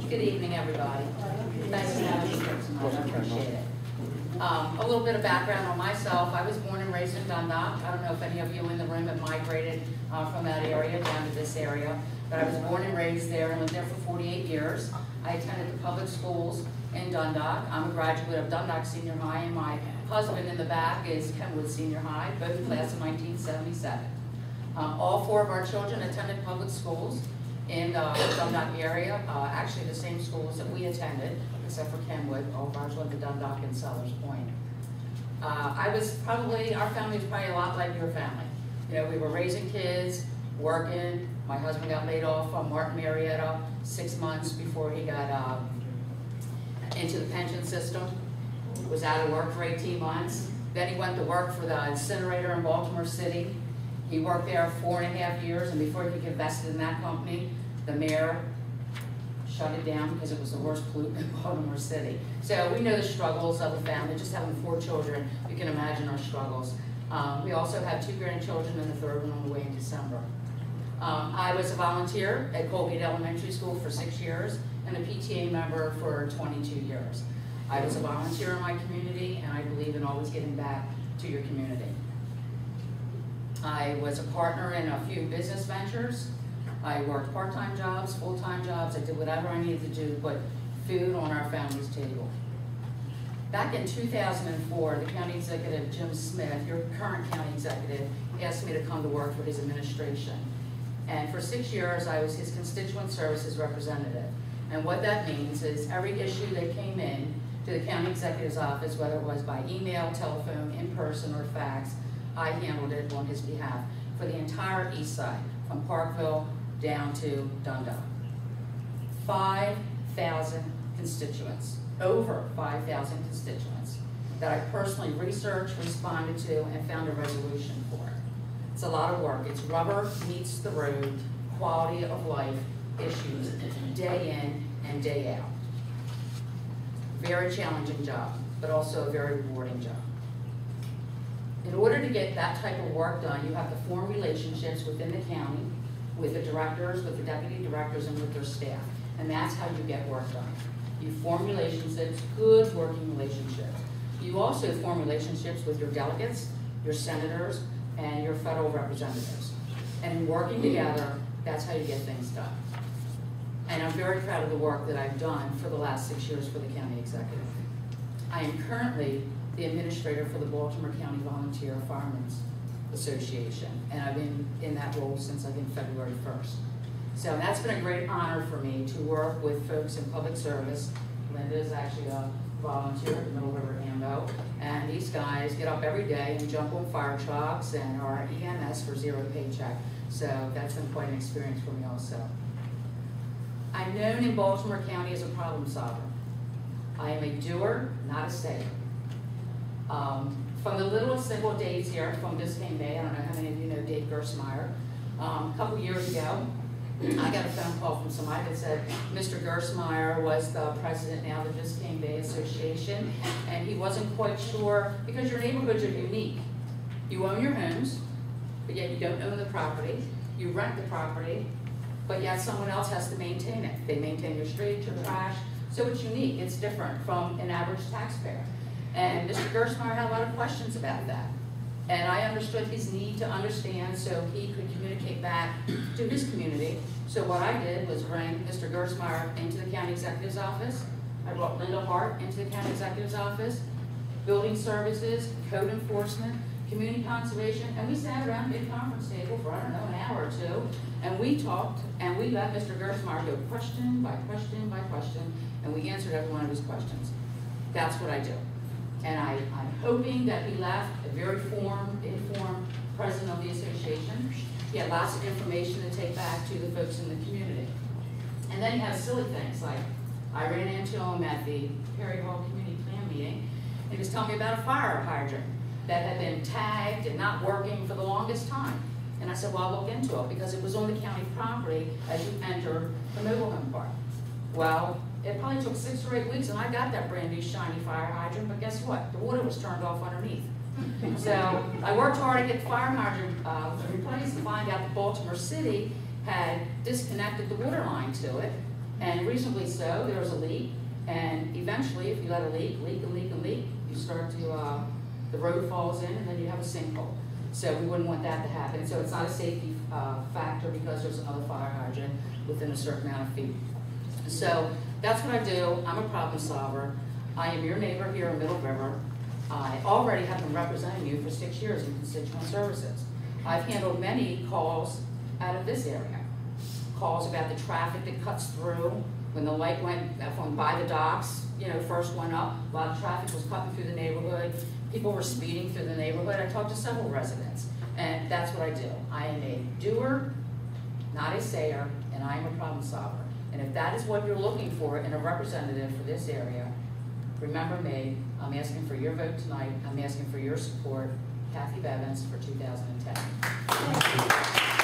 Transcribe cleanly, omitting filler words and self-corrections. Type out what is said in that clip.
Good evening, everybody. Thanks for having me here tonight. I appreciate it. A little bit of background on myself. I was born and raised in Dundalk. I don't know if any of you in the room have migrated from that area down to this area, but I was born and raised there and lived there for 48 years. I attended the public schools in Dundalk. I'm a graduate of Dundalk Senior High, and my husband in the back is Kenwood Senior High, both class of 1977. All four of our children attended public schools in the Dundalk area, actually the same schools that we attended, except for Kenwood. All of ours went to Dundalk and Sellers Point. Our family was probably a lot like your family. You know, we were raising kids, working. My husband got laid off from Martin Marietta 6 months before he got into the pension system. Was out of work for 18 months. Then he went to work for the incinerator in Baltimore City. He worked there 4.5 years, and before he could get vested in that company, the mayor shut it down because it was the worst pollutant in Baltimore City. So we know the struggles of the family. Just having 4 children, you can imagine our struggles. We also have 2 grandchildren and the 3rd one on the way in December. I was a volunteer at Colgate Elementary School for 6 years and a PTA member for 22 years. I was a volunteer in my community, and I believe in always giving back to your community. I was a partner in a few business ventures. I worked part-time jobs, full-time jobs. I did whatever I needed to do to put food on our family's table. Back in 2004, the county executive, Jim Smith, your current county executive, asked me to come to work for his administration. And for 6 years, I was his constituent services representative. And what that means is every issue that came in to the county executive's office, whether it was by email, telephone, in person, or fax, I handled it on his behalf for the entire east side, from Parkville down to Dundalk. 5,000 constituents, over 5,000 constituents that I personally researched, responded to, and found a resolution for. It's a lot of work. It's rubber meets the road, quality of life issues, day in and day out. Very challenging job, but also a very rewarding job. In order to get that type of work done, you have to form relationships within the county, with the directors, with the deputy directors, and with their staff. And that's how you get work done. You form relationships, good working relationships. You also form relationships with your delegates, your senators, and your federal representatives. And in working together, that's how you get things done. And I'm very proud of the work that I've done for the last 6 years for the county executive. I am currently the administrator for the Baltimore County Volunteer Firemen's Association, and I've been in that role since I think February 1st. So that's been a great honor for me to work with folks in public service. Linda is actually a volunteer at the Middle River AMBO, and these guys get up every day and jump on fire trucks and are EMS for zero paycheck. So that's been quite an experience for me also. I'm known in Baltimore County as a problem solver. I am a doer, not a sayer. From the littlest simple days here from Biscayne Bay, I don't know how many of you know Dave Gersmeyer. A couple years ago, I got a phone call from somebody that said Mr. Gersmeyer was the president now of the Biscayne Bay Association, and he wasn't quite sure, because your neighborhoods are unique. You own your homes, but yet you don't own the property. You rent the property, but yet someone else has to maintain it. They maintain your streets, your trash, so it's unique. It's different from an average taxpayer. And Mr. Gersmeyer had a lot of questions about that. And I understood his need to understand so he could communicate back to his community. So what I did was bring Mr. Gersmeyer into the county executive's office. I brought Linda Hart into the county executive's office, building services, code enforcement, community conservation, and we sat around a big conference table for, I don't know, an hour or two, and we talked, and we let Mr. Gersmeyer go question by question by question, and we answered every one of his questions. That's what I do. And I'm hoping that he left a very informed president of the association. He had lots of information to take back to the folks in the community. And then he has silly things, like I ran into him at the Perry Hall Community Plan meeting, and he was telling me about a fire hydrant that had been tagged and not working for the longest time. And I said, well, I'll look into it, because it was on the county property as you enter the mobile home park. Well, it probably took 6 or 8 weeks, and I got that brand new shiny fire hydrant, but guess what? The water was turned off underneath. So I worked hard to get the fire hydrant replaced, to find out that Baltimore City had disconnected the water line to it, And reasonably so, there was a leak, and eventually, if you let a leak, you start to, the road falls in, and then you have a sinkhole. So we wouldn't want that to happen. So it's not a safety factor because there's another fire hydrant within a certain amount of feet. So that's what I do. I'm a problem solver. I am your neighbor here in Middle River. I already have been representing you for 6 years in constituent services. I've handled many calls out of this area. Calls about the traffic that cuts through. When the light went from by the docks, first went up, a lot of traffic was cutting through the neighborhood. People were speeding through the neighborhood. I talked to several residents, and that's what I do. I am a doer, not a sayer, and I am a problem solver. And if that is what you're looking for in a representative for this area, remember me. I'm asking for your vote tonight. I'm asking for your support. Cathy Bevins for 2010.